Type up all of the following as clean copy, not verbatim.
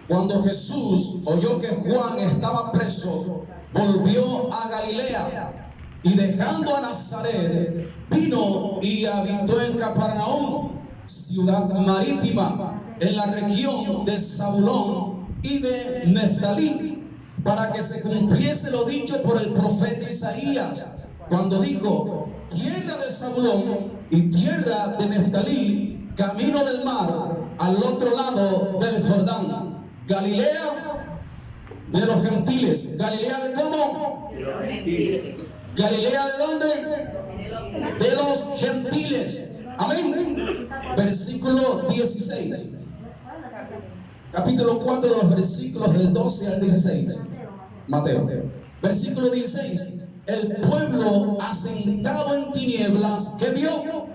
Cuando Jesús oyó que Juan estaba preso, volvió a Galilea y dejando a Nazaret, vino y habitó en Capernaum, ciudad marítima, en la región de Zabulón y de Neftalí, para que se cumpliese lo dicho por el profeta Isaías, cuando dijo: tierra de Zabulón y tierra de Neftalí, camino del mar, al otro lado del Jordán, Galilea de los gentiles. ¿Galilea de cómo? De los gentiles. ¿Galilea de dónde? De los gentiles. Amén. Versículo 16. Capítulo 4, de los versículos del 12 al 16. Mateo. Versículo 16. El pueblo asentado en tinieblas, ¿qué vio?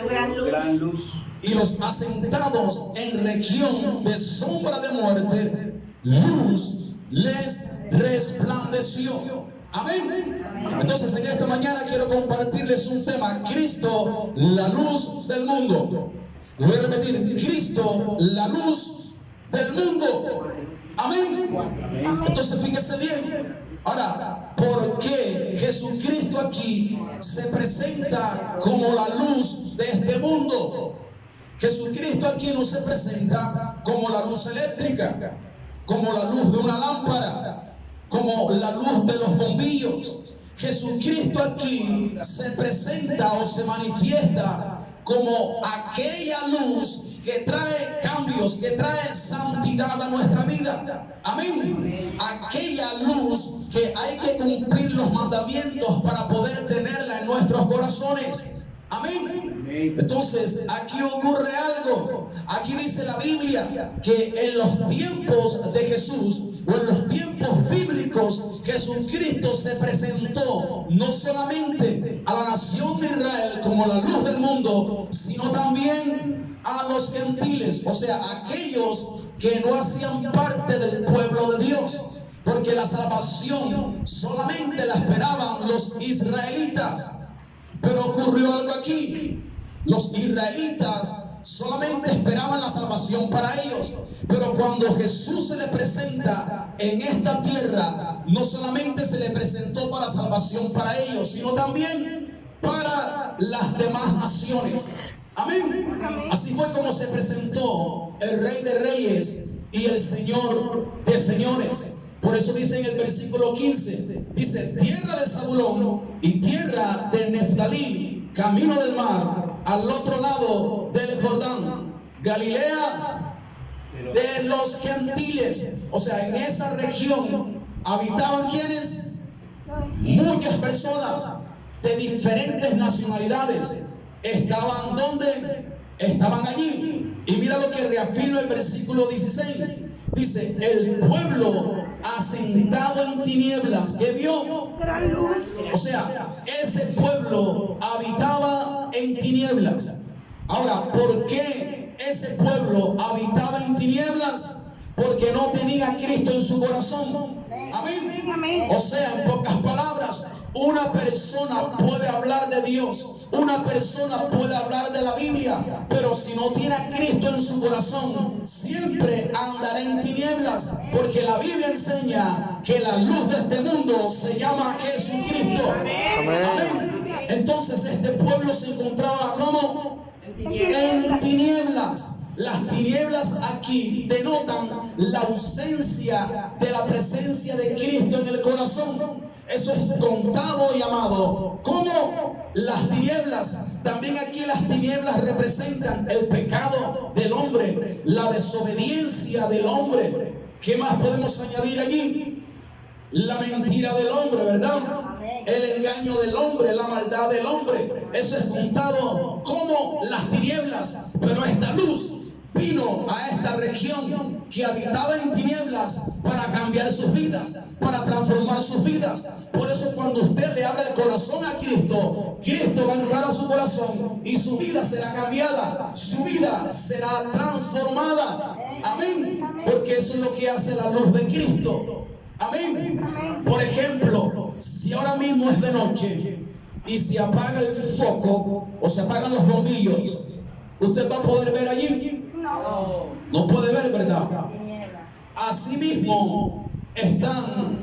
Gran luz. Y los asentados en región de sombra de muerte, luz les resplandeció. Amén. Entonces en esta mañana quiero compartirles un tema: Cristo, la luz del mundo. Voy a repetir: Cristo, la luz del mundo. Amén. Entonces fíjese bien. Ahora, ¿por qué Jesucristo aquí se presenta como la luz de este mundo? Jesucristo aquí no se presenta como la luz eléctrica, como la luz de una lámpara, como la luz de los bombillos. Jesucristo aquí se presenta o se manifiesta como aquella luz que trae cambios, que trae santidad a nuestra vida. Amén. Aquella luz que hay que cumplir los mandamientos para poder tenerla en nuestros corazones. Amén. Entonces aquí ocurre algo. Aquí dice la Biblia que en los tiempos de Jesús, o en los tiempos bíblicos, Jesucristo se presentó no solamente a la nación de Israel como la luz del mundo, sino también a los gentiles, o sea, aquellos que no hacían parte del pueblo de Dios, porque la salvación solamente la esperaban los israelitas. Pero ocurrió algo aquí. Los israelitas solamente esperaban la salvación para ellos, pero cuando Jesús se le presenta en esta tierra, no solamente se le presentó para salvación para ellos, sino también para las demás naciones. Amén. Así fue como se presentó el Rey de Reyes y el Señor de Señores. Por eso dice en el versículo 15, dice: tierra de Zabulón y tierra de Neftalí, camino del mar, al otro lado del Jordán, Galilea de los gentiles. O sea, en esa región habitaban ¿quiénes? Muchas personas de diferentes nacionalidades. ¿Estaban dónde? Estaban allí. Y mira lo que reafirma el versículo 16. Dice: el pueblo asentado en tinieblas, ¿qué vio? Gran luz. O sea, ese pueblo habitaba en tinieblas. Ahora, ¿por qué ese pueblo habitaba en tinieblas? Porque no tenía a Cristo en su corazón. Amén. O sea, en pocas palabras, una persona puede hablar de Dios, una persona puede hablar de la Biblia, pero si no tiene a Cristo en su corazón, siempre andará en tinieblas, porque la Biblia enseña que la luz de este mundo se llama Jesucristo. Amén. Entonces este pueblo se encontraba ¿cómo? En tinieblas. Las tinieblas aquí denotan la ausencia de la presencia de Cristo en el corazón. Eso es contado y llamado como las tinieblas. También aquí las tinieblas representan el pecado del hombre, la desobediencia del hombre. ¿Qué más podemos añadir allí? La mentira del hombre, ¿verdad? El engaño del hombre, la maldad del hombre. Eso es contado como las tinieblas. Pero esta luz vino a esta región que habitaba en tinieblas para cambiar sus vidas, para transformar sus vidas. Por eso cuando usted le abre el corazón a Cristo, Cristo va a entrar a su corazón y su vida será cambiada, su vida será transformada. Amén. Porque eso es lo que hace la luz de Cristo. Amén. Por ejemplo, si ahora mismo es de noche y se apaga el foco o se apagan los bombillos, ¿usted va a poder ver allí? No. No puede ver, ¿verdad? tinieblas. Asimismo están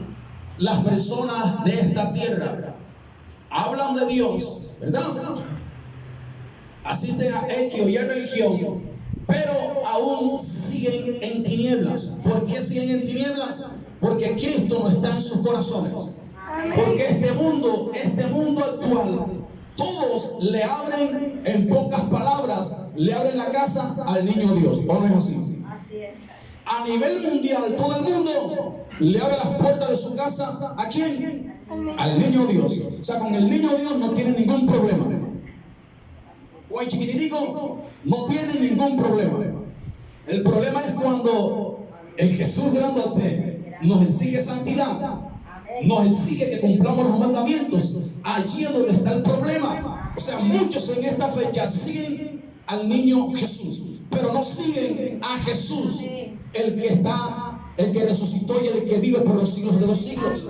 las personas de esta tierra. Hablan de Dios, ¿verdad? Asisten a X o Y religión, pero aún siguen en tinieblas. ¿Por qué siguen en tinieblas? Porque Cristo no está en sus corazones. Porque este mundo actual, todos le abren, en pocas palabras, le abren la casa al niño Dios. ¿O no es así? A nivel mundial, todo el mundo le abre las puertas de su casa. ¿A quién? Al niño Dios. O sea, con el niño Dios no tiene ningún problema. O el chiquititico no tiene ningún problema. El problema es cuando el Jesús grandote nos exige santidad, nos exige que cumplamos los mandamientos. Allí es donde está el problema. O sea, muchos en esta fecha siguen al niño Jesús, pero no siguen a Jesús, el que resucitó y el que vive por los siglos de los siglos.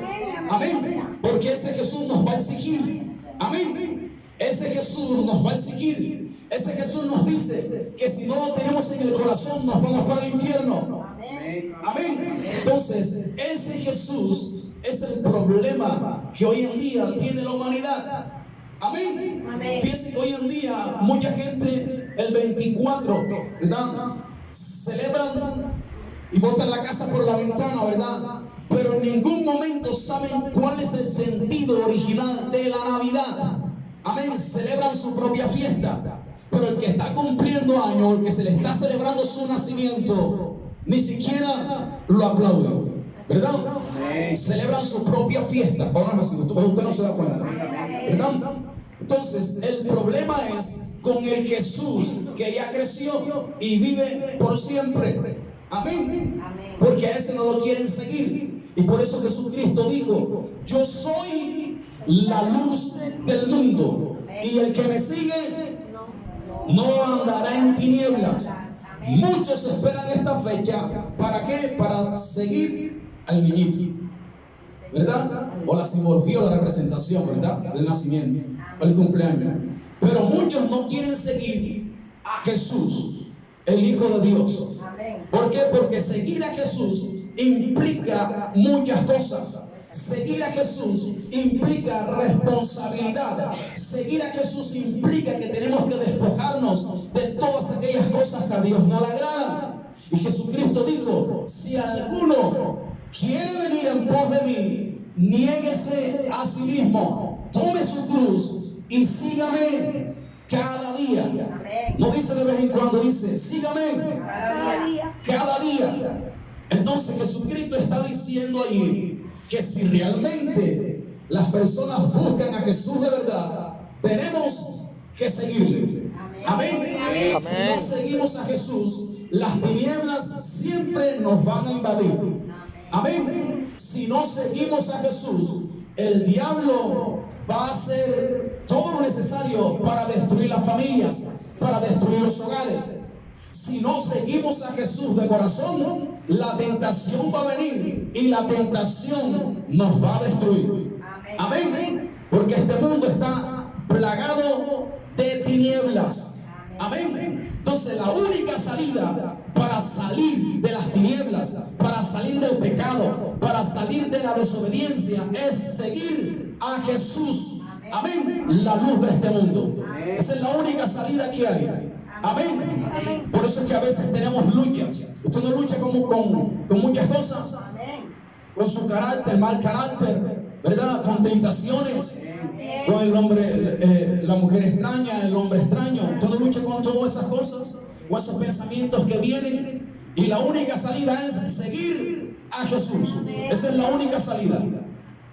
Amén. Porque ese Jesús nos va a exigir. Amén. Ese Jesús nos va a exigir. Ese Jesús nos dice que si no lo tenemos en el corazón nos vamos para el infierno. Amén. Entonces, ese Jesús es el problema que hoy en día tiene la humanidad. Amén. Fíjense que hoy en día mucha gente el 24, ¿verdad?, celebran y botan la casa por la ventana, ¿verdad? Pero en ningún momento saben cuál es el sentido original de la Navidad. Amén. Celebran su propia fiesta, pero el que está cumpliendo años, el que se le está celebrando su nacimiento, ni siquiera lo aplaude, ¿verdad? Celebran su propia fiesta. ¿O no es así? Usted no se da cuenta, ¿verdad? Entonces, el problema es con el Jesús que ya creció y vive por siempre. Amén. Porque a ese no lo quieren seguir. Y por eso Jesucristo dijo: yo soy la luz del mundo, y el que me sigue no andará en tinieblas. Muchos esperan esta fecha. ¿Para qué? Para seguir al niñito, ¿verdad? O la simbología o la representación, ¿verdad?, del nacimiento, o el cumpleaños. Pero muchos no quieren seguir a Jesús, el Hijo de Dios. ¿Por qué? Porque seguir a Jesús implica muchas cosas. Seguir a Jesús implica responsabilidad. Seguir a Jesús implica que tenemos que despojarnos de todas aquellas cosas que a Dios no le agradan. Y Jesucristo dijo: si alguno quiere venir en pos de mí, niéguese a sí mismo, tome su cruz y sígame cada día. No dice de vez en cuando, dice sígame cada día. Entonces Jesucristo está diciendo allí que si realmente las personas buscan a Jesús de verdad, tenemos que seguirle. Amén. Si no seguimos a Jesús, las tinieblas siempre nos van a invadir. Amén. Si no seguimos a Jesús, el diablo va a hacer todo lo necesario para destruir las familias, para destruir los hogares. Si no seguimos a Jesús de corazón, la tentación va a venir y la tentación nos va a destruir. Amén. Porque este mundo está plagado de tinieblas. Amén. Entonces, la única salida para salir de las tinieblas, para salir del pecado, para salir de la desobediencia, es seguir a Jesús. Amén. La luz de este mundo. Esa es la única salida que hay. Amén. Por eso es que a veces tenemos luchas. Usted no lucha con muchas cosas, con su carácter, mal carácter, ¿verdad? Con tentaciones, con el hombre, la mujer extraña, el hombre extraño. Usted no lucha con todas esas cosas, con esos pensamientos que vienen. Y la única salida es seguir a Jesús. Esa es la única salida.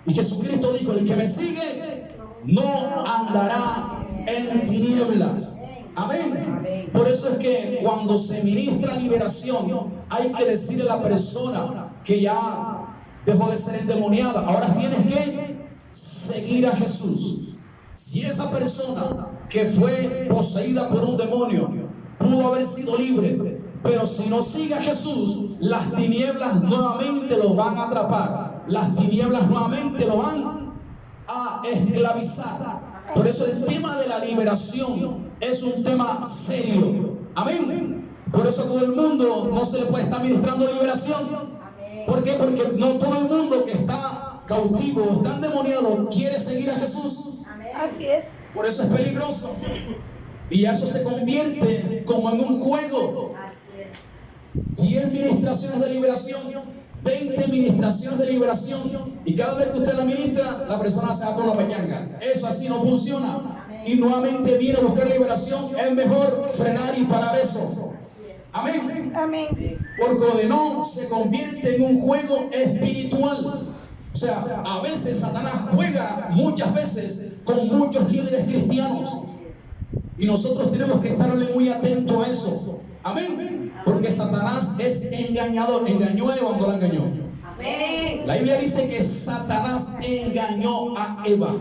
Y Jesucristo dijo: el que me sigue no andará en tinieblas. Amén. Por eso es que cuando se ministra liberación, hay que decirle a la persona que ya dejó de ser endemoniada: ahora tienes que seguir a Jesús. Si esa persona que fue poseída por un demonio pudo haber sido libre, pero si no sigue a Jesús, las tinieblas nuevamente lo van a atrapar. Las tinieblas nuevamente lo van a esclavizar. Por eso el tema de la liberación es un tema serio. Amén. Por eso a todo el mundo no se le puede estar ministrando liberación. ¿Por qué? Porque no todo el mundo que está cautivo, está endemoniado, quiere seguir a Jesús. Así es. Por eso es peligroso. Y eso se convierte como en un juego. Así es. 10 ministraciones de liberación, 20 ministraciones de liberación, y cada vez que usted la ministra, la persona se va por la peñanga. Eso así no funciona. Y nuevamente viene a buscar liberación. Es mejor frenar y parar eso. Amén. Amén. Porque de no se convierte en un juego espiritual. O sea, a veces Satanás juega muchas veces con muchos líderes cristianos. Y nosotros tenemos que estarle muy atentos a eso. Amén. Porque Satanás es engañador. Engañó a Eva cuando la engañó. Amén. La Biblia dice que Satanás engañó a Eva.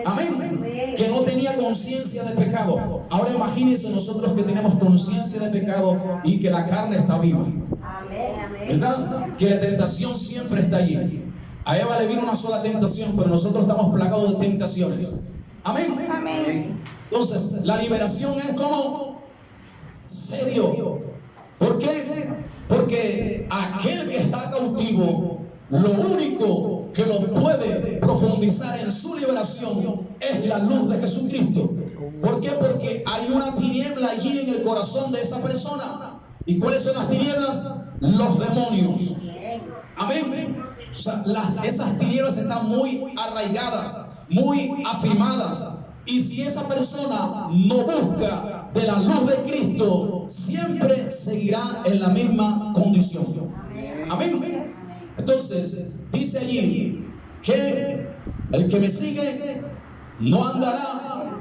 Amén. Que no tenía conciencia de pecado. Ahora imagínense nosotros que tenemos conciencia de pecado y que la carne está viva. Amén. ¿Verdad? Que la tentación siempre está allí. A Eva le vino una sola tentación, pero nosotros estamos plagados de tentaciones. Amén. Amén. Entonces, la liberación es como serio. ¿Por qué? Porque aquel que está cautivo, lo único que lo puede profundizar en su liberación es la luz de Jesucristo. ¿Por qué? Porque hay una tiniebla allí en el corazón de esa persona. ¿Y cuáles son las tinieblas? Los demonios. Amén. O sea, esas tinieblas están muy arraigadas, muy afirmadas. Y si esa persona no busca de la luz de Cristo, siempre seguirá en la misma condición. Amén. Entonces, dice allí que el que me sigue no andará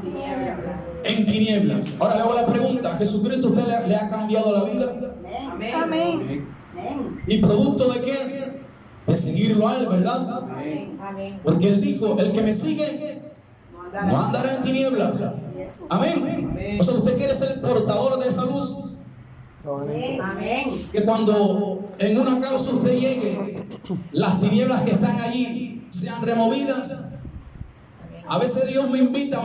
en tinieblas. Ahora le hago la pregunta: ¿Jesucristo a usted le ha cambiado la vida? Amén. ¿Y producto de qué? De seguirlo a él, ¿verdad? Porque él dijo: el que me sigue no andará en tinieblas. Amén. O sea, usted quiere ser portador de esa luz. Amén. Que cuando en una causa usted llegue, las tinieblas que están allí sean removidas. A veces Dios me invita,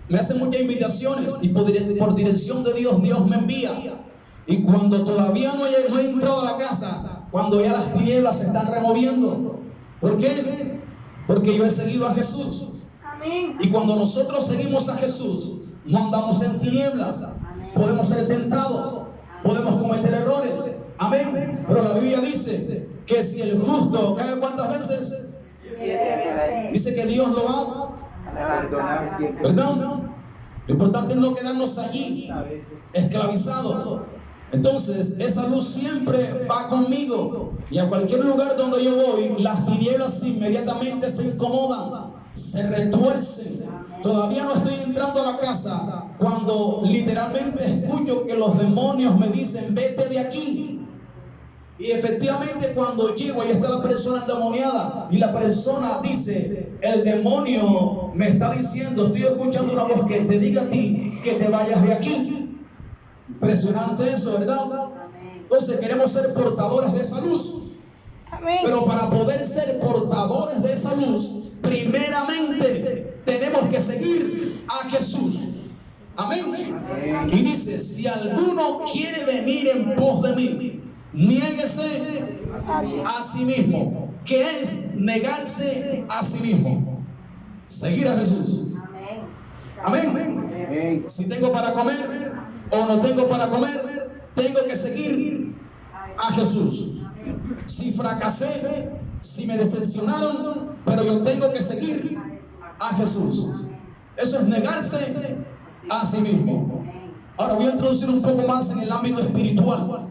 me hace muchas invitaciones, y por dirección de Dios, Dios me envía. Y cuando todavía no he entrado a la casa, cuando ya las tinieblas se están removiendo. ¿Por qué? Porque yo he seguido a Jesús. Amén. Y cuando nosotros seguimos a Jesús, no andamos en tinieblas. Podemos ser tentados, podemos cometer errores. Amén. Pero la Biblia dice que si el justo cae, ¿cuántas veces? 7 veces. Dice que Dios lo va A perdonar 7 veces. ¿verdad? Lo importante es no quedarnos allí esclavizados. Entonces, esa luz siempre va conmigo. Y a cualquier lugar donde yo voy, las tinieblas inmediatamente se incomodan, se retuercen. Todavía no estoy entrando a la casa cuando literalmente escucho que los demonios me dicen: vete de aquí. Y efectivamente, cuando llego, ahí está la persona endemoniada, y la persona dice: el demonio me está diciendo, estoy escuchando una voz que te diga a ti que te vayas de aquí. Impresionante eso, ¿verdad? Entonces queremos ser portadores de esa luz. Amén. Pero para poder ser portadores de esa luz, primeramente tenemos que seguir a Jesús. Amén. Y dice: si alguno quiere venir en pos de mí, niéguese a sí mismo. ¿Qué es negarse a sí mismo? Seguir a Jesús. Amén. Si tengo para comer o no tengo para comer, tengo que seguir a Jesús. Si fracasé, si me decepcionaron, pero yo tengo que seguir a Jesús. Eso es negarse a sí mismo. Ahora voy a introducir un poco más en el ámbito espiritual.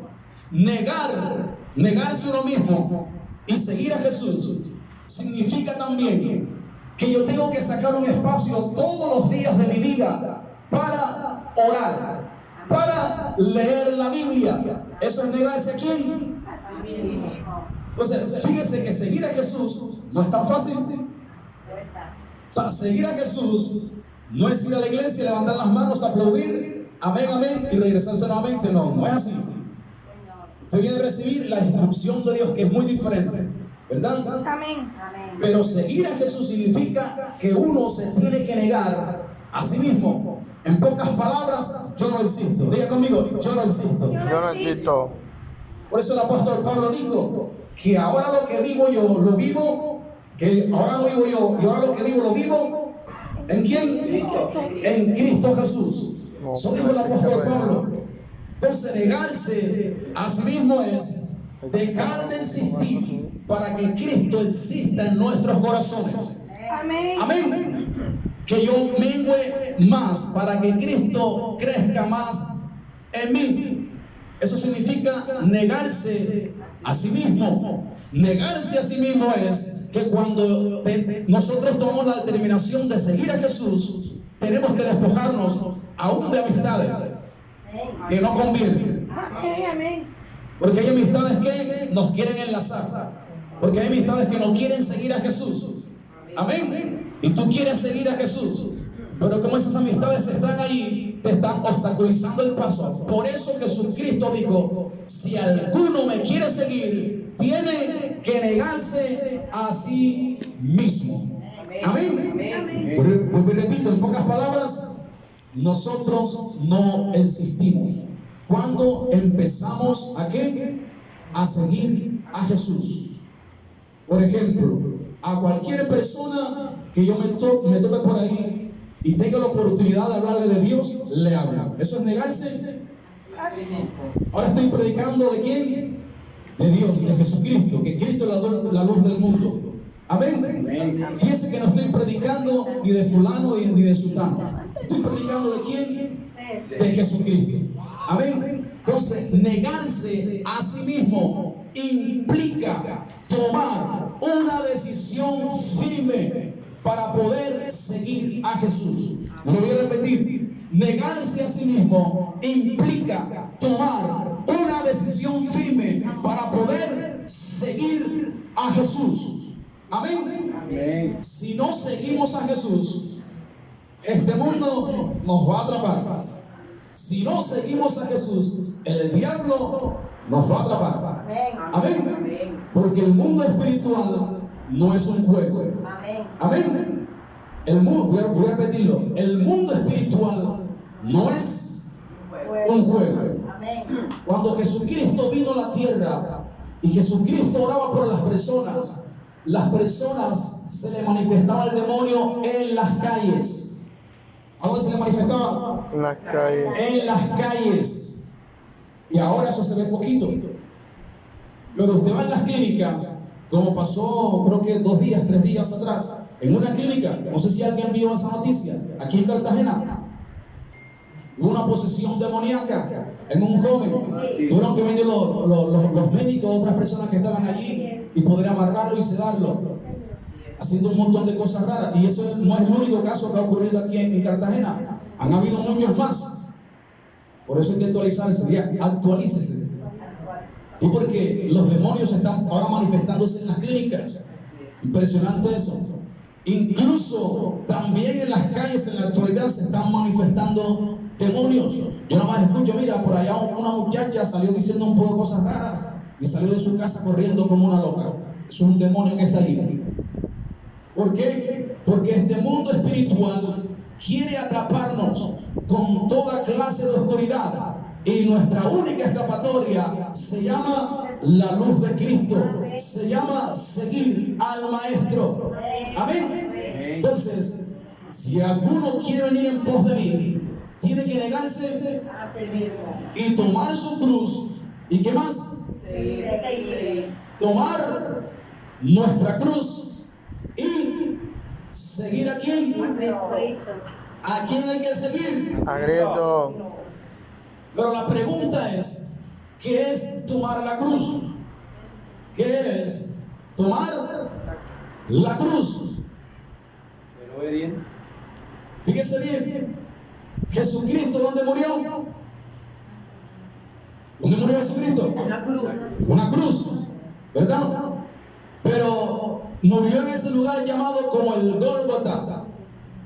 Negarse uno mismo y seguir a Jesús significa también que yo tengo que sacar un espacio todos los días de mi vida para orar, para leer la Biblia. ¿Eso es negarse a quién? Entonces, fíjese que seguir a Jesús no es tan fácil. O sea, seguir a Jesús no es ir a la iglesia, levantar las manos, aplaudir, amén, amén, y regresarse nuevamente. No es así. Usted viene a recibir la instrucción de Dios, que es muy diferente, ¿verdad? Amén. Pero seguir a Jesús significa que uno se tiene que negar a sí mismo. En pocas palabras, yo no existo. Diga conmigo, yo no existo. Yo Yo no existo. Por eso el apóstol Pablo dijo que ahora lo que vivo yo, lo vivo, que ahora no vivo yo, y ahora lo que vivo, lo vivo, ¿en quién? En Cristo Jesús. Eso dijo el apóstol Pablo. Entonces negarse a sí mismo es dejar de existir para que Cristo exista en nuestros corazones. Amén. Amén. Que yo mengüe más para que Cristo crezca más en mí. Eso significa negarse a sí mismo. Negarse a sí mismo es que cuando nosotros tomamos la determinación de seguir a Jesús, tenemos que despojarnos aún de amistades que no convienen. Amén. Amén. Porque hay amistades que nos quieren enlazar. Porque hay amistades que no quieren seguir a Jesús. Amén. Y tú quieres seguir a Jesús. Pero como esas amistades están ahí, te están obstaculizando el paso. Por eso Jesucristo dijo, si alguno me quiere seguir, tiene que negarse a sí mismo. Amén. Repito, en pocas palabras, nosotros no existimos. Cuando empezamos ¿a qué? A seguir a Jesús. Por ejemplo, a cualquier persona que yo me tope por ahí y tenga la oportunidad de hablarle de Dios, le hablo. ¿Eso es negarse? Ahora estoy predicando ¿de quién? De Dios, de Jesucristo, que Cristo es la luz del mundo. Amén. Fíjense que no estoy predicando ni de fulano ni de sutano. Estoy predicando ¿de quién? De Jesucristo. Amén. Entonces, negarse a sí mismo implica tomar una decisión firme para poder seguir a Jesús. Lo voy a repetir. Negarse a sí mismo implica tomar una decisión firme para poder seguir a Jesús. Amén. Amén. Si no seguimos a Jesús, este mundo nos va a atrapar. Si no seguimos a Jesús, el diablo nos va a atrapar. Amén. Porque el mundo espiritual no es un juego. Amén. El mundo, voy a repetirlo, el mundo espiritual no es un juego. Cuando Jesucristo vino a la tierra y Jesucristo oraba por las personas se le manifestaba el demonio en las calles. ¿A dónde se le manifestaba? En las calles. En las calles. Y ahora eso se ve poquito. Pero usted va en las clínicas, como pasó creo que 2 días, 3 días atrás, en una clínica, no sé si alguien vio esa noticia, aquí en Cartagena, hubo una posesión demoníaca en un joven. Tuvieron que venir los médicos, otras personas que estaban allí, y poder amarrarlo y sedarlo, haciendo un montón de cosas raras. Y eso no es el único caso que ha ocurrido aquí en Cartagena. Han habido muchos más. Por eso hay que actualícese. Sí, porque los demonios están ahora manifestándose en las clínicas. Impresionante eso. Incluso también en las calles en la actualidad se están manifestando demonios. Yo nada más escucho, mira, por allá una muchacha salió diciendo un poco de cosas raras y salió de su casa corriendo como una loca. Es un demonio que está allí. ¿Por qué? Porque este mundo espiritual quiere atraparnos con toda clase de oscuridad, y nuestra única escapatoria se llama la luz de Cristo, se llama seguir al Maestro. Amén. Entonces, si alguno quiere venir en pos de mí, tiene que negarse y tomar su cruz. ¿Y qué más? Tomar nuestra cruz y seguir ¿a quién? ¿A quién hay que seguir? A Cristo. Pero la pregunta es, ¿qué es tomar la cruz? ¿Qué es tomar la cruz? Ser obediente. Fíjese bien, Jesucristo, ¿dónde murió? ¿Dónde murió Jesucristo? Una cruz, ¿verdad? Pero murió en ese lugar llamado como el Gólgota,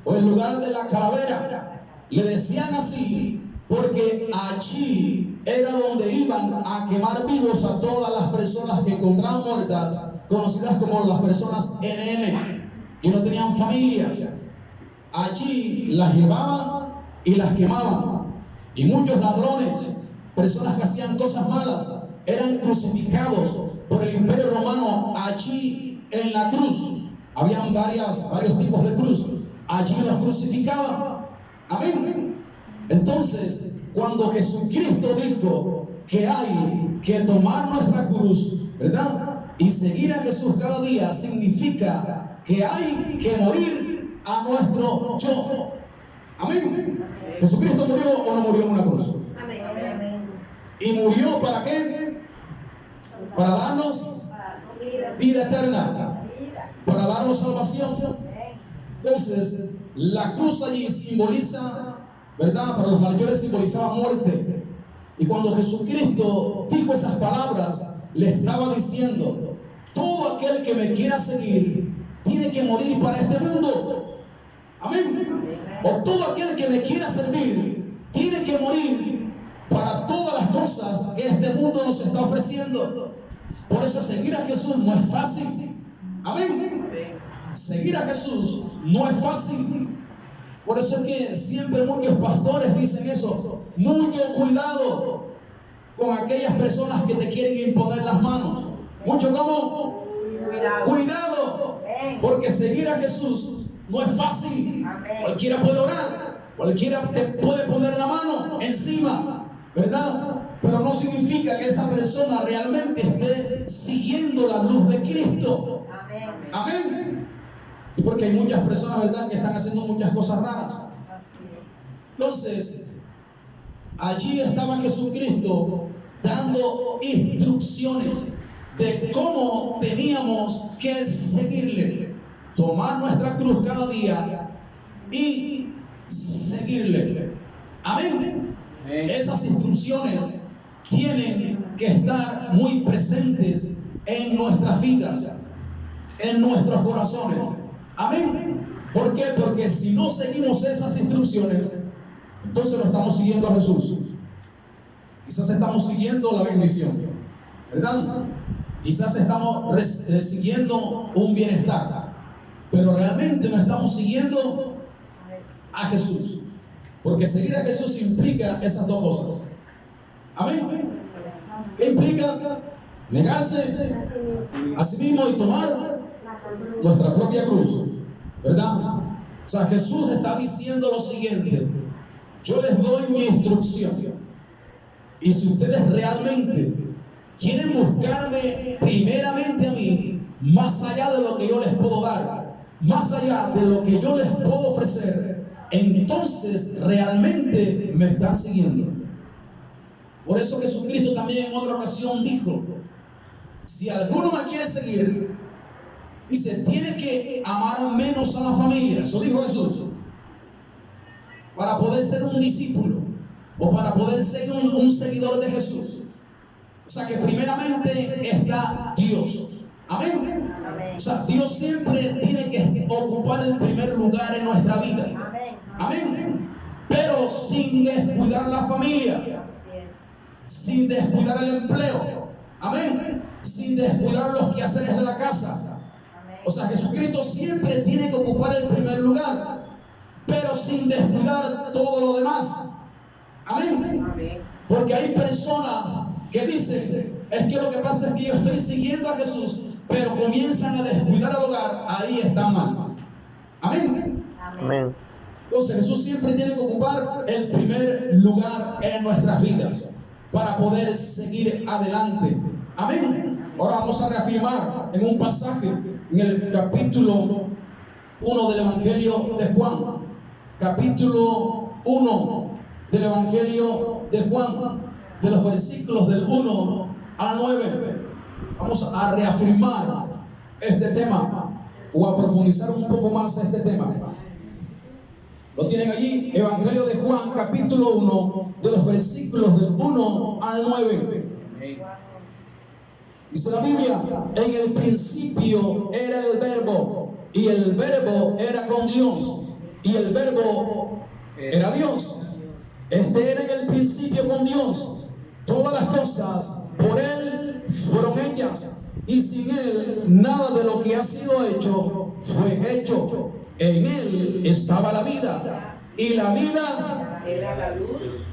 o el lugar de la calavera. Le decían así porque allí era donde iban a quemar vivos a todas las personas que encontraban muertas, conocidas como las personas NN, que no tenían familias. Allí las llevaban y las quemaban. Y muchos ladrones, personas que hacían cosas malas, eran crucificados por el Imperio Romano allí en la cruz. Habían varios tipos de cruz. Allí los crucificaban. Amén. Entonces, cuando Jesucristo dijo que hay que tomar nuestra cruz, ¿verdad? Y seguir a Jesús cada día, significa que hay que morir a nuestro yo. Amén. ¿Jesucristo murió o no murió en una cruz? Amén. ¿Y murió para qué? Para darnos vida eterna, para darnos salvación. Entonces, la cruz allí simboliza, ¿verdad? Para los mayores simbolizaba muerte. Y cuando Jesucristo dijo esas palabras, le estaba diciendo: todo aquel que me quiera seguir tiene que morir para este mundo. Amén. O todo aquel que me quiera servir tiene que morir para todas las cosas que este mundo nos está ofreciendo. Por eso seguir a Jesús no es fácil. Amén. Seguir a Jesús no es fácil. Por eso es que siempre muchos pastores dicen eso: mucho cuidado con aquellas personas que te quieren imponer las manos. Mucho ¿cómo? Cuidado. Porque seguir a Jesús no es fácil. Cualquiera puede orar, cualquiera te puede poner la mano encima, ¿verdad? Pero no significa que esa persona realmente esté siguiendo la luz de Cristo. Amén. Y porque hay muchas personas, ¿verdad?, que están haciendo muchas cosas raras. Entonces, allí estaba Jesucristo dando instrucciones de cómo teníamos que seguirle, tomar nuestra cruz cada día y seguirle. Amén. Esas instrucciones tienen que estar muy presentes en nuestras vidas, en nuestros corazones. Amén. ¿Por qué? Porque si no seguimos esas instrucciones, entonces no estamos siguiendo a Jesús. Quizás estamos siguiendo la bendición, ¿verdad? Quizás estamos siguiendo un bienestar, pero realmente no estamos siguiendo a Jesús. Porque seguir a Jesús implica esas dos cosas. Amén. ¿Qué implica? Negarse a sí mismo y tomar nuestra propia cruz, ¿verdad? O sea, Jesús está diciendo lo siguiente: yo les doy mi instrucción, y si ustedes realmente quieren buscarme primeramente a mí, más allá de lo que yo les puedo dar, más allá de lo que yo les puedo ofrecer, entonces realmente me están siguiendo. Por eso Jesucristo también en otra ocasión dijo: si alguno me quiere seguir, dice, tiene que amar menos a la familia. Eso dijo Jesús. Para poder ser un discípulo o para poder ser un seguidor de Jesús. O sea que primeramente está Dios. Amén. O sea, Dios siempre tiene que ocupar el primer lugar en nuestra vida. Amén. Pero sin descuidar la familia, sin descuidar el empleo. Amén. Sin descuidar los quehaceres de la casa. O sea, Jesucristo siempre tiene que ocupar el primer lugar, pero sin descuidar todo lo demás. Amén. Porque hay personas que dicen: es que lo que pasa es que yo estoy siguiendo a Jesús, pero comienzan a descuidar el hogar. Ahí está mal. Amén. Amén. Entonces Jesús siempre tiene que ocupar el primer lugar en nuestras vidas para poder seguir adelante. Amén. Ahora vamos a reafirmar en un pasaje en el capítulo 1 del Evangelio de Juan. Capítulo 1 del Evangelio de Juan, de los versículos del 1 al 9. Vamos a reafirmar este tema o a profundizar un poco más este tema. Lo tienen allí, Evangelio de Juan, capítulo 1, de los versículos del 1 al 9. Dice la Biblia: en el principio era el verbo, y el verbo era con Dios, y el verbo era Dios. Este era en el principio con Dios. Todas las cosas por Él fueron hechas, y sin Él nada de lo que ha sido hecho fue hecho. En Él estaba la vida, y la vida era la luz.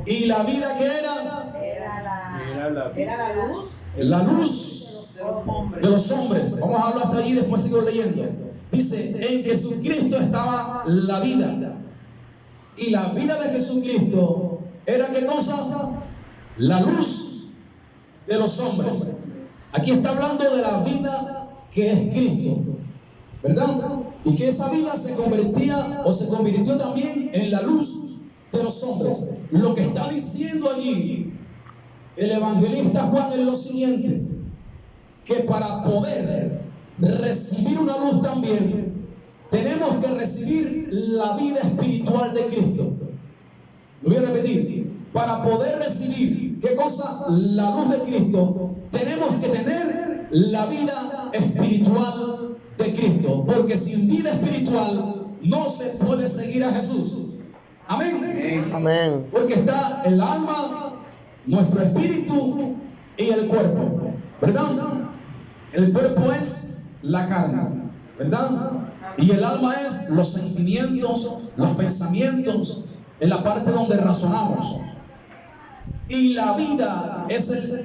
Y la vida que era Era la luz la luz de los hombres. de los hombres. Vamos a hablar hasta allí, después sigo leyendo. Dice, en Jesucristo estaba la vida. Y la vida de Jesucristo era ¿qué cosa? La luz de los hombres. Aquí está hablando de la vida que es Cristo, ¿verdad? Y que esa vida se convertía o se convirtió también en la luz de los hombres. Lo que está diciendo allí el evangelista Juan es lo siguiente: que para poder recibir una luz también tenemos que recibir la vida espiritual de Cristo. Lo voy a repetir: para poder recibir ¿qué cosa? La luz de Cristo, tenemos que tener la vida espiritual de Cristo, porque sin vida espiritual no se puede seguir a Jesús. Amén. Amén. Porque está el alma, nuestro espíritu y el cuerpo, ¿verdad? El cuerpo es la carne, ¿verdad? Y el alma es los sentimientos, los pensamientos, en la parte donde razonamos. Y la vida es el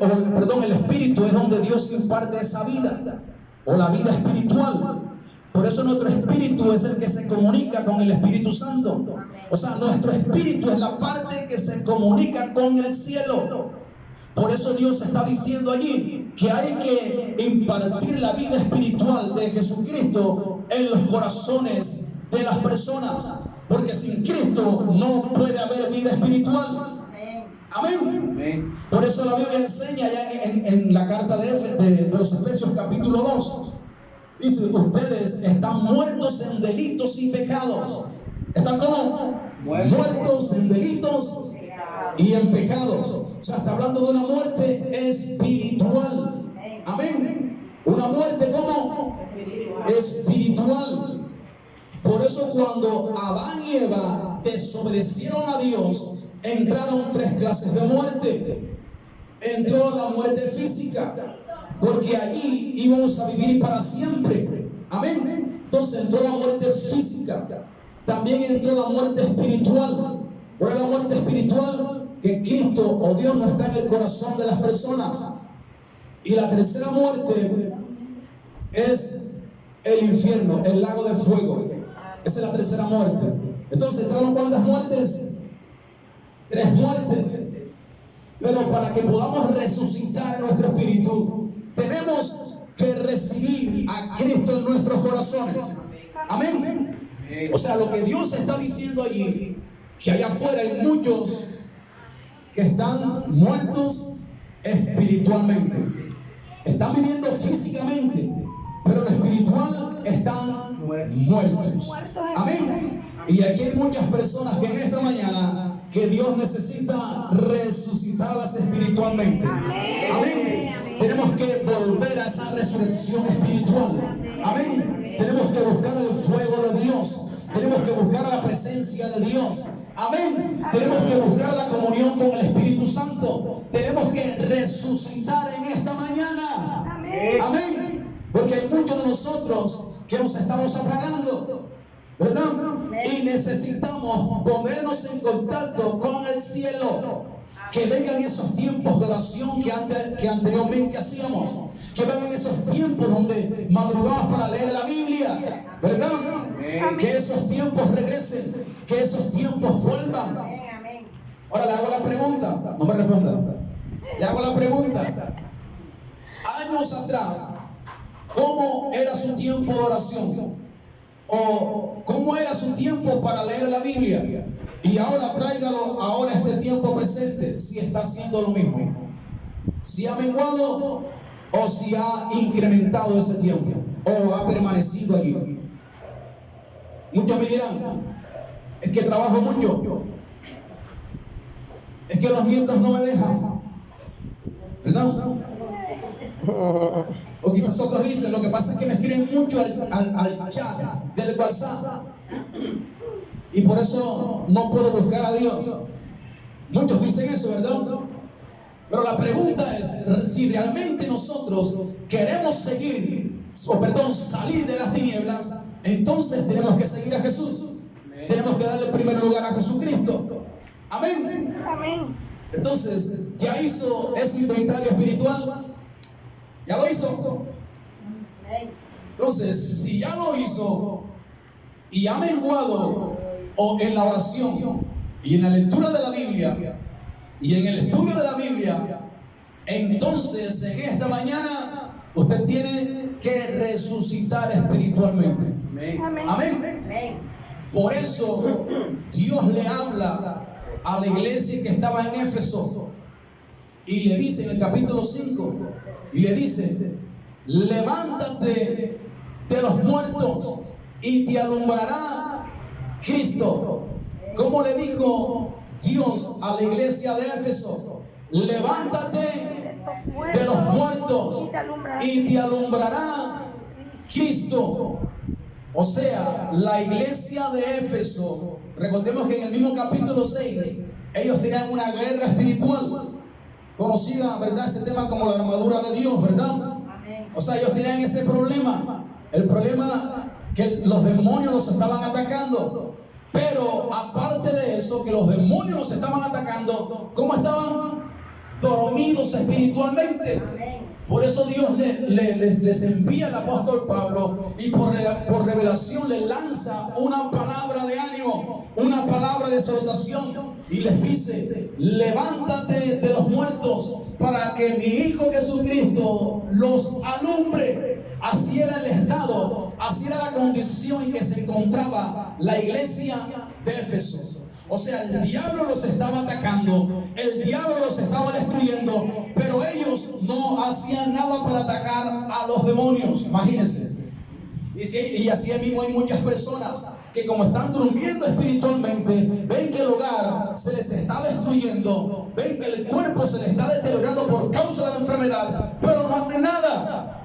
espíritu es donde Dios imparte esa vida, o la vida espiritual. Por eso nuestro espíritu es el que se comunica con el Espíritu Santo. O sea, nuestro espíritu es la parte que se comunica con el cielo. Por eso Dios está diciendo allí que hay que impartir la vida espiritual de Jesucristo en los corazones de las personas. Porque sin Cristo no puede haber vida espiritual. Amén. Por eso la Biblia enseña ya en la carta de los Efesios capítulo 2. Dice, ustedes están muertos en delitos y pecados. ¿Están como? Muertos en delitos y en pecados. O sea, está hablando de una muerte espiritual. Amén. Una muerte como espiritual. Por eso cuando Adán y Eva desobedecieron a Dios, entraron tres clases de muerte. Entró la muerte física, porque allí íbamos a vivir para siempre. Amén. Entonces entró la muerte física. También entró la muerte espiritual. ¿Cuál es la muerte espiritual? Que Cristo o Dios no está en el corazón de las personas. Y la tercera muerte es el infierno, el lago de fuego. Esa es la tercera muerte. Entonces, ¿cuántas muertes? 3 muertes. Pero para que podamos resucitar en nuestro espíritu, tenemos que recibir a Cristo en nuestros corazones. Amén. O sea, lo que Dios está diciendo allí, que allá afuera hay muchos que están muertos espiritualmente. Están viviendo físicamente, pero en lo espiritual están muertos. Amén. Y aquí hay muchas personas que en esta mañana que Dios necesita resucitarlas espiritualmente. Amén. Tenemos que volver a esa resurrección espiritual. Amén. Tenemos que buscar el fuego de Dios. Tenemos que buscar la presencia de Dios. Amén. Tenemos que buscar la comunión con el Espíritu Santo. Tenemos que resucitar en esta mañana. Amén. Porque hay muchos de nosotros que nos estamos apagando, ¿verdad? Y necesitamos ponernos en contacto con el cielo. Que vengan esos tiempos de oración que anteriormente hacíamos. Que vengan esos tiempos donde madrugamos para leer la Biblia, ¿verdad? Que esos tiempos regresen, que esos tiempos vuelvan. Ahora le hago la pregunta, no me responda. Le hago la pregunta. Años atrás, ¿cómo era su tiempo de oración? ¿O cómo era su tiempo para leer la Biblia? Y ahora tráigalo ahora este tiempo presente, si está haciendo lo mismo. Si ha menguado o si ha incrementado ese tiempo o ha permanecido allí. Muchos me dirán, es que trabajo mucho, es que los nietos no me dejan, ¿verdad? O quizás otros dicen, lo que pasa es que me escriben mucho al chat del WhatsApp y por eso no puedo buscar a Dios. Muchos dicen eso, ¿verdad? Pero la pregunta es si realmente nosotros queremos salir de las tinieblas, entonces tenemos que seguir a Jesús. tenemos que darle primer lugar a Jesucristo. Amén. Amén. Entonces, ¿ya hizo ese inventario espiritual? ¿Ya lo hizo? Entonces, si ya lo hizo y ha menguado o en la oración y en la lectura de la Biblia y en el estudio de la Biblia, entonces en esta mañana usted tiene que resucitar espiritualmente. Amén. Amén. Por eso Dios le habla a la iglesia que estaba en Éfeso y le dice en el capítulo 5, y le dice: levántate de los muertos y te alumbrará Cristo. ¿Cómo le dijo Dios a la iglesia de Éfeso? Levántate de los muertos y te alumbrará Cristo. O sea, la iglesia de Éfeso, recordemos que en el mismo capítulo 6, ellos tenían una guerra espiritual, conocida, ¿verdad? Ese tema como la armadura de Dios, ¿verdad? O sea, ellos tenían ese problema, el problema que los demonios los estaban atacando. Pero aparte de eso, que los demonios los estaban atacando, ¿cómo estaban? Dormidos espiritualmente. Por eso Dios les envía al apóstol Pablo y por revelación le lanza una palabra de ánimo, una palabra de exhortación, y les dice: levántate de los muertos para que mi Hijo Jesucristo los alumbre. Así era el estado, así era la condición en que se encontraba la iglesia de Éfeso. O sea, el diablo los estaba atacando, el diablo los estaba destruyendo, pero ellos no hacían nada para atacar a los demonios. Imagínense. Y así mismo hay muchas personas que, como están durmiendo espiritualmente, ven que el hogar se les está destruyendo, ven que el cuerpo se les está deteriorando por causa de la enfermedad, pero no hacen nada.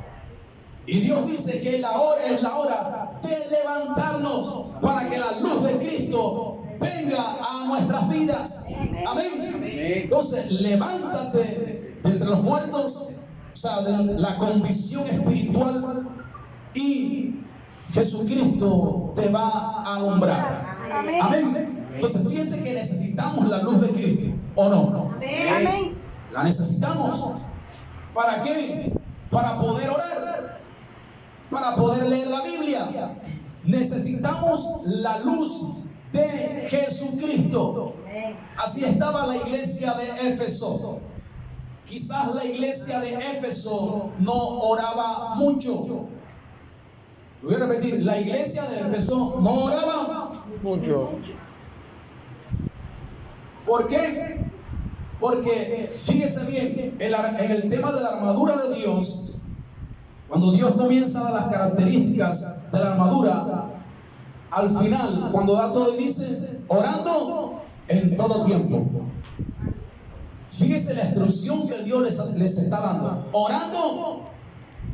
Y Dios dice que es la hora de levantarnos para que la luz de Cristo venga a nuestras vidas. Amén. Entonces, levántate de entre los muertos, o sea, de la condición espiritual, y Jesucristo te va a alumbrar. Amén. Entonces, fíjense que necesitamos la luz de Cristo, ¿o no? Amén. La necesitamos. ¿Para qué? Para poder orar, para poder leer la Biblia. Necesitamos la luz de Jesucristo. Así estaba la iglesia de Éfeso. Quizás la iglesia de Éfeso no oraba mucho. Lo voy a repetir: la iglesia de Éfeso no oraba mucho. ¿Por qué? Porque, fíjese bien, en el tema de la armadura de Dios, cuando Dios comienza a dar las características de la armadura, al final, cuando da todo, y dice: orando en todo tiempo. Fíjese la instrucción que Dios les está dando: orando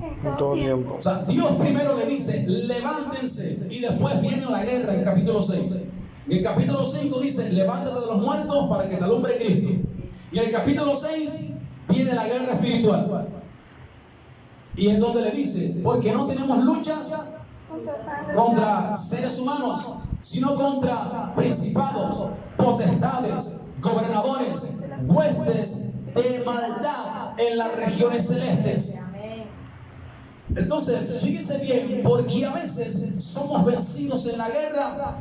En todo tiempo. O sea, Dios primero le dice: levántense, y después viene la guerra en capítulo 6. Y el capítulo 5 dice: levántate de los muertos para que te alumbre Cristo. Y en el capítulo 6 viene la guerra espiritual. Y es donde le dice: porque no tenemos lucha contra seres humanos, sino contra principados, potestades, gobernadores, huestes de maldad en las regiones celestes. Entonces, fíjese bien, porque a veces somos vencidos en la guerra.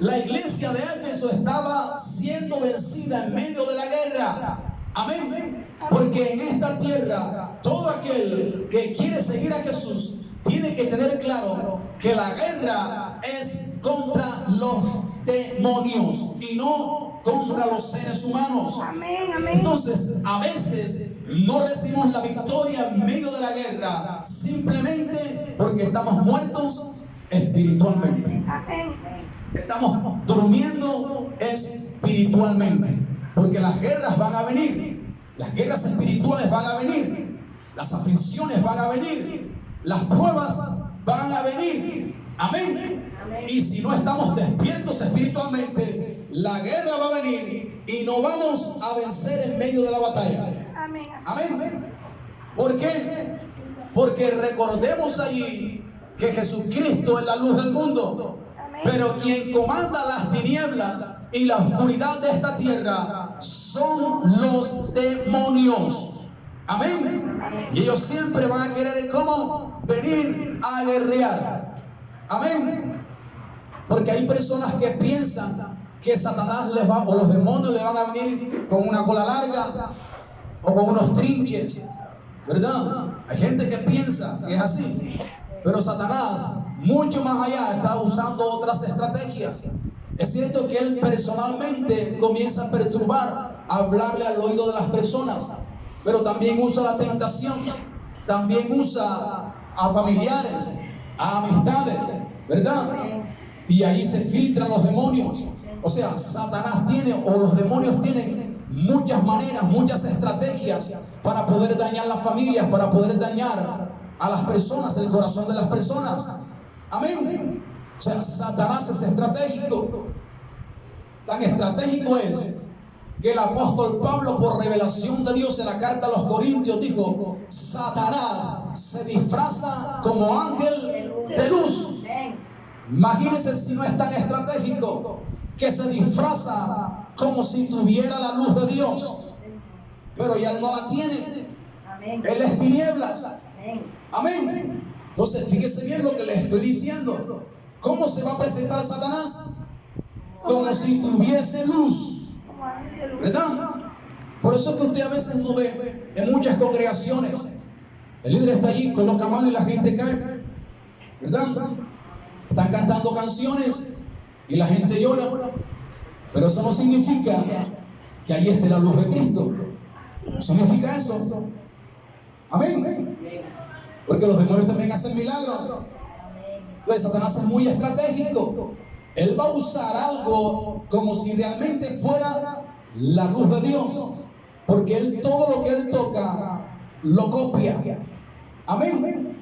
La iglesia de Éfeso estaba siendo vencida en medio de la guerra. Amén. Porque en esta tierra, todo aquel que quiere seguir a Jesús tiene que tener claro que la guerra es contra los demonios y no contra los seres humanos. Amén. Amén. Entonces, a veces no recibimos la victoria en medio de la guerra simplemente porque estamos muertos espiritualmente. Amén. Estamos durmiendo espiritualmente, porque las guerras van a venir, las guerras espirituales van a venir, las aflicciones van a venir, las pruebas van a venir. Amén. Y si no estamos despiertos espiritualmente, la guerra va a venir y no vamos a vencer en medio de la batalla. Amén. Amén. ¿Por qué? Porque recordemos allí que Jesucristo es la luz del mundo. Pero quien comanda las tinieblas y la oscuridad de esta tierra son los demonios. Amén. Y ellos siempre van a querer ¿cómo? Venir a guerrear. Amén. Porque hay personas que piensan que Satanás les va, o los demonios le van a venir con una cola larga o con unos trinches, ¿verdad? Hay gente que piensa que es así, pero Satanás, mucho más allá, está usando otras estrategias. Es cierto que él personalmente comienza a perturbar, a hablarle al oído de las personas, pero también usa la tentación, también usa a familiares, a amistades, ¿verdad? Y ahí se filtran los demonios. O sea, Satanás tiene, o los demonios tienen muchas maneras, muchas estrategias para poder dañar las familias, para poder dañar a las personas, el corazón de las personas. Amén. O sea, Satanás es estratégico. Tan estratégico es que el apóstol Pablo, por revelación de Dios en la carta a los Corintios, dijo: Satanás se disfraza como ángel de luz. Imagínense si no es tan estratégico, que se disfraza como si tuviera la luz de Dios, pero ya no la tiene. Él es tinieblas. Amén. Entonces, fíjese bien lo que les estoy diciendo. ¿Cómo se va a presentar Satanás? Como si tuviese luz, ¿verdad? Por eso es que usted a veces no ve en muchas congregaciones, el líder está allí, coloca mano y la gente cae, ¿verdad? Están cantando canciones y la gente llora, pero eso no significa que ahí esté la luz de Cristo. No significa eso. Amén. Porque los demonios también hacen milagros. Entonces Satanás es muy estratégico. Él va a usar algo como si realmente fuera la luz de Dios, porque él, todo lo que él toca lo copia. Amén.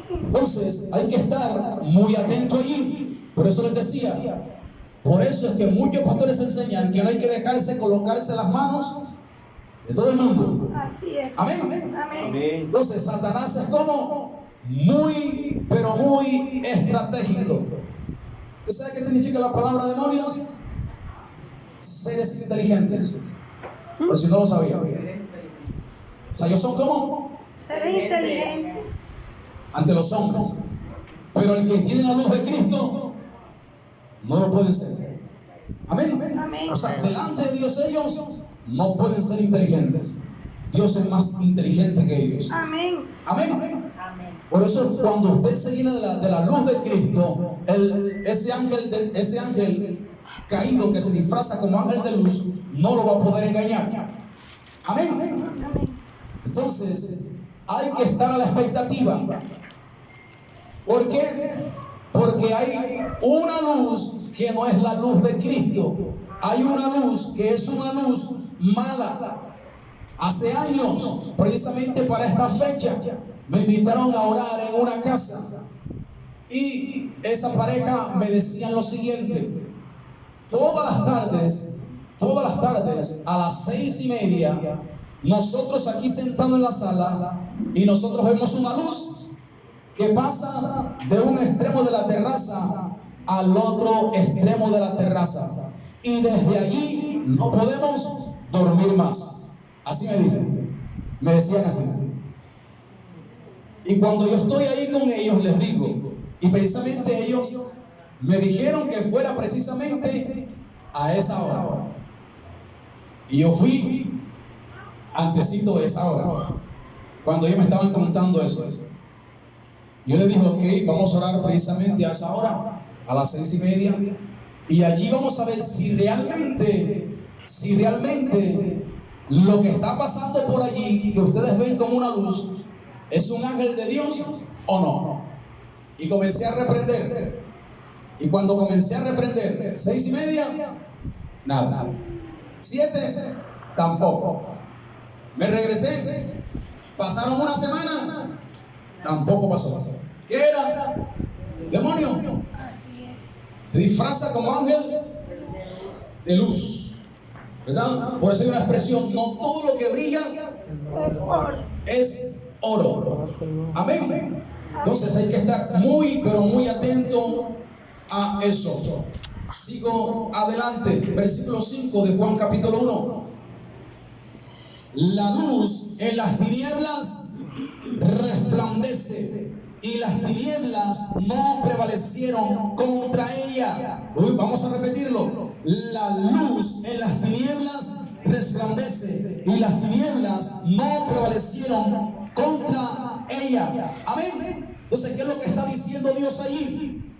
Entonces hay que estar muy atento allí. Por eso les decía, por eso es que muchos pastores enseñan que no hay que dejarse colocarse las manos de todo el mundo. Así es. Amén. Amén. Entonces Satanás es como muy, pero muy estratégico. ¿Usted sabe qué significa la palabra demonios? Seres inteligentes. Por si no lo sabía. O sea, ellos son como Seres inteligentes. ante los hombres, pero el que tiene la luz de Cristo no lo pueden ser. Amén. Amén. O sea, delante de Dios ellos no pueden ser inteligentes. Dios es más inteligente que ellos. Amén. Amén. Por eso cuando usted se llena de la luz de Cristo, ese ángel caído que se disfraza como ángel de luz no lo va a poder engañar. Amén. Entonces hay que estar a la expectativa. ¿Por qué? Porque hay una luz que no es la luz de Cristo. Hay una luz que es una luz mala. Hace años, precisamente para esta fecha, me invitaron a orar en una casa y esa pareja me decían lo siguiente: todas las tardes a las 6:30 nosotros aquí sentados en la sala y nosotros vemos una luz que pasa de un extremo de la terraza al otro extremo de la terraza y desde allí no podemos dormir más. Así me decían así. Y cuando yo estoy ahí con ellos les digo, y precisamente ellos me dijeron que fuera precisamente a esa hora. Y yo fui antesito de esa hora, cuando ellos me estaban contando eso. Yo les dije, ok, vamos a orar precisamente a esa hora, a las 6:30, y allí vamos a ver si realmente lo que está pasando por allí, que ustedes ven como una luz, ¿es un ángel de Dios o no? Y comencé a reprender. Y cuando comencé a reprender, 6:30, nada. 7, tampoco. Me regresé. Pasaron una semana, tampoco pasó. ¿Qué era? Demonio. Así es. Se disfraza como ángel de luz. ¿Verdad? Por eso hay una expresión: no todo lo que brilla es oro. Amén. Entonces hay que estar muy, pero muy atento a eso. Sigo adelante, versículo 5 de Juan capítulo 1. La luz en las tinieblas resplandece y las tinieblas no prevalecieron contra ella. Vamos a repetirlo. La luz en las tinieblas resplandece y las tinieblas no prevalecieron contra ella. Amén. Entonces, ¿qué es lo que está diciendo Dios allí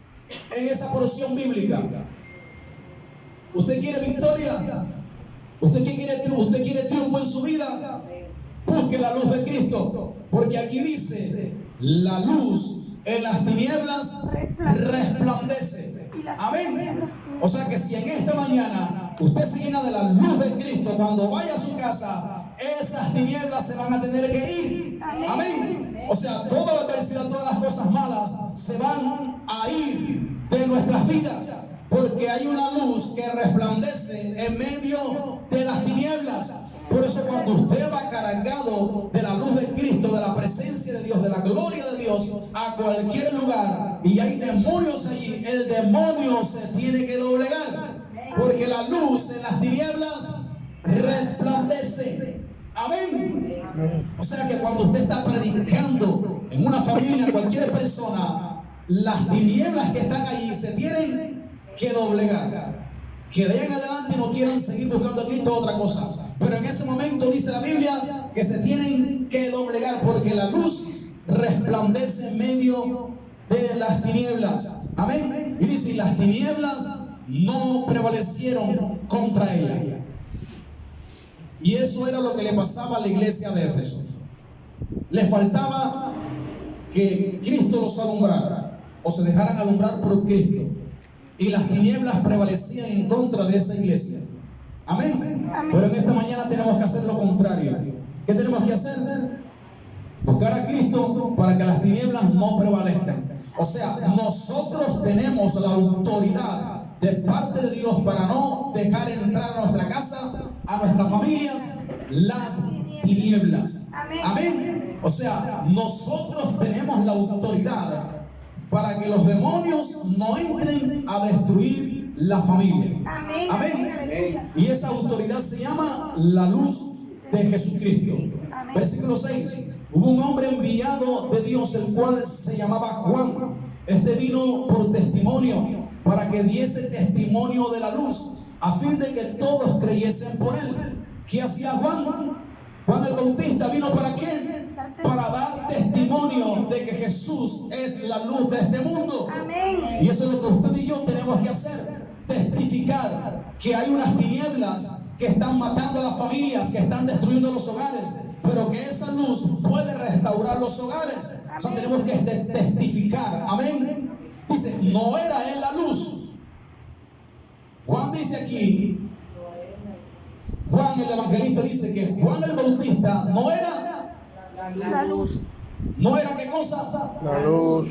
en esa porción bíblica? ¿Usted quiere victoria? ¿Usted quiere triunfo en su vida? Busque la luz de Cristo, porque aquí dice: la luz en las tinieblas resplandece. Amén. O sea que si en esta mañana usted se llena de la luz de Cristo, cuando vaya a su casa, esas tinieblas se van a tener que ir. Amén. O sea, toda la adversidad, todas las cosas malas se van a ir de nuestras vidas, porque hay una luz que resplandece en medio de las tinieblas. Por eso cuando usted va cargado de la luz de Cristo, de la presencia de Dios, de la gloria de Dios, a cualquier lugar y hay demonios allí, el demonio se tiene que doblegar, porque la luz en las tinieblas resplandece. Amén. O sea que cuando usted está predicando en una familia, cualquier persona, las tinieblas que están allí se tienen que doblegar. Que de ahí en adelante no quieran seguir buscando a Cristo otra cosa. Pero en ese momento dice la Biblia que se tienen que doblegar, porque la luz resplandece en medio de las tinieblas. Amén. Y dice: y las tinieblas no prevalecieron contra ella. Y eso era lo que le pasaba a la iglesia de Éfeso. Le faltaba que Cristo los alumbrara, o se dejaran alumbrar por Cristo, y las tinieblas prevalecían en contra de esa iglesia. Amén. Pero en esta mañana tenemos que hacer lo contrario. ¿Qué tenemos que hacer? Buscar a Cristo para que las tinieblas no prevalezcan. O sea, nosotros tenemos la autoridad de parte de Dios para no dejar entrar a nuestra casa, a nuestras familias, las tinieblas. Amén. O sea, nosotros tenemos la autoridad para que los demonios no entren a destruir la familia. Amén. Y esa autoridad se llama la luz de Jesucristo. Versículo 6. Hubo un hombre enviado de Dios, el cual se llamaba Juan. Este vino por testimonio, para que diese testimonio de la luz, a fin de que todos creyesen por él. ¿Qué hacía Juan? Juan el Bautista vino ¿para qué? Para dar testimonio de que Jesús es la luz de este mundo. Amén. Y eso es lo que usted y yo tenemos que hacer: testificar que hay unas tinieblas que están matando a las familias, que están destruyendo los hogares, pero que esa luz puede restaurar los hogares. O sea, tenemos que testificar. Amén. Dice: no era él la luz. Juan dice aquí, Juan el evangelista dice que Juan el Bautista no era La luz. ¿no era qué cosa? La luz.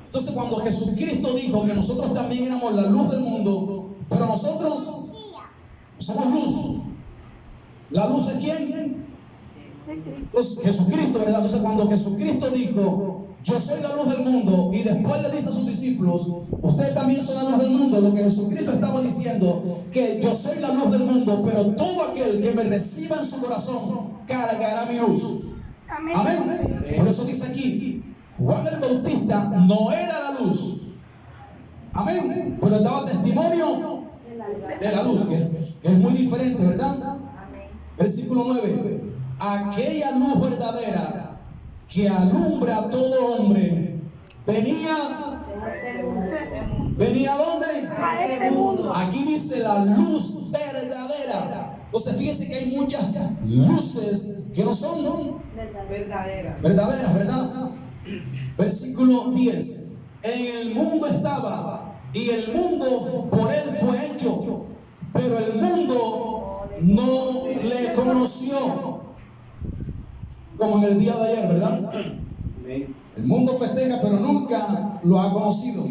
Entonces, cuando Jesucristo dijo que nosotros también éramos la luz del mundo, pero nosotros somos luz. ¿La luz de quién? Pues Jesucristo, ¿verdad? Entonces, cuando Jesucristo dijo: yo soy la luz del mundo, y después le dice a sus discípulos: ustedes también son la luz del mundo, lo que Jesucristo estaba diciendo, que yo soy la luz del mundo, pero todo aquel que me reciba en su corazón cargará mi luz. Amén. Por eso dice aquí: Juan el Bautista no era la luz. Amén. Pero daba testimonio de la luz, que es muy diferente, ¿verdad? Versículo 9. Aquella luz verdadera que alumbra a todo hombre venía ¿a dónde? A este mundo. Aquí dice la luz verdadera. Entonces fíjense que hay muchas luces que no son verdaderas, ¿verdad? Versículo 10. En el mundo estaba, y el mundo por él fue hecho, pero el mundo no le conoció. Como en el día de ayer, ¿verdad? El mundo festeja, pero nunca lo ha conocido.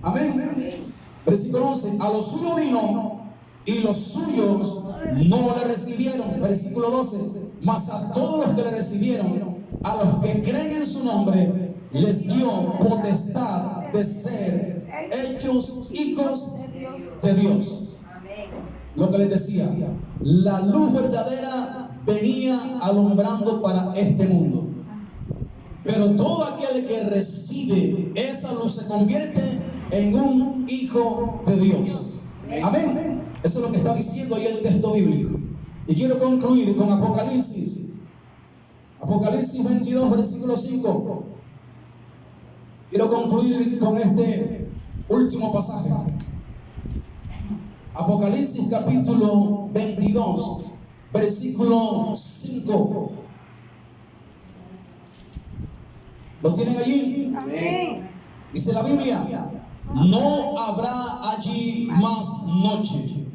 Amén. Versículo 11. A los suyos vino, y los suyos no le recibieron. Versículo 12. Mas a todos los que le recibieron, a los que creen en su nombre, les dio potestad de ser hechos hijos de Dios. Amén. Lo que les decía, la luz verdadera venía alumbrando para este mundo. Pero todo aquel que recibe esa luz se convierte en un hijo de Dios. Amén. Eso es lo que está diciendo ahí el texto bíblico. Y quiero concluir con Apocalipsis. Apocalipsis 22, versículo 5. Quiero concluir con este último pasaje. Apocalipsis capítulo 22, versículo 5. ¿Lo tienen allí? Amén. Dice la Biblia: no habrá allí más noche,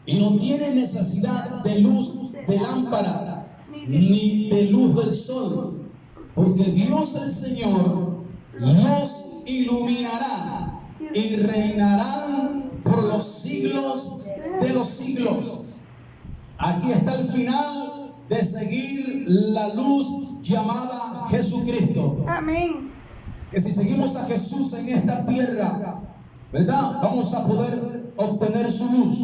y no tiene necesidad de luz de lámpara, ni de luz del sol, porque Dios el Señor los iluminará y reinarán por los siglos de los siglos. Aquí está el final de seguir la luz llamada Jesucristo. Amén. Que si seguimos a Jesús en esta tierra, ¿verdad?, vamos a poder obtener su luz.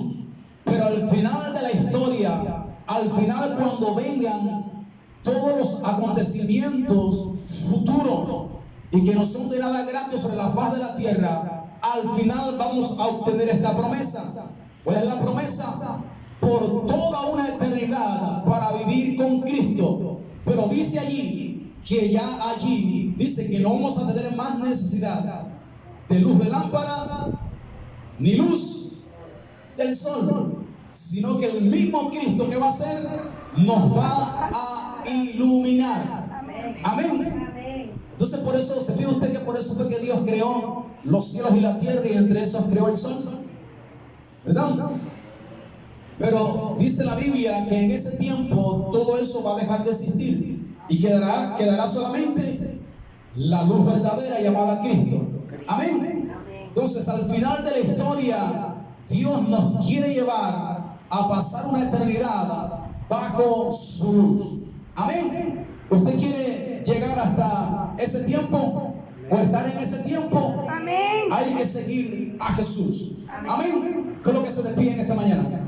Pero al final de la historia, al final cuando vengan todos los acontecimientos futuros y que no son de nada gratos sobre la faz de la tierra, al final vamos a obtener esta promesa. ¿Cuál es la promesa? Por toda una eternidad para vivir con Cristo. Pero dice allí que ya allí dice que no vamos a tener más necesidad de luz de lámpara ni luz del sol, sino que el mismo Cristo que va a ser nos va a iluminar. Amén. Amén. Amén. Entonces por eso, ¿se fija usted que por eso fue que Dios creó los cielos y la tierra y entre esos creó el sol? ¿Verdad? Pero dice la Biblia que en ese tiempo todo eso va a dejar de existir y quedará solamente la luz verdadera llamada Cristo. Amén. Entonces al final de la historia Dios nos quiere llevar a pasar una eternidad bajo su luz. Amén. ¿Usted quiere llegar hasta ese tiempo o estar en ese tiempo? Amén. Hay que seguir a Jesús. Amén. ¿Qué es lo que se despide en esta mañana?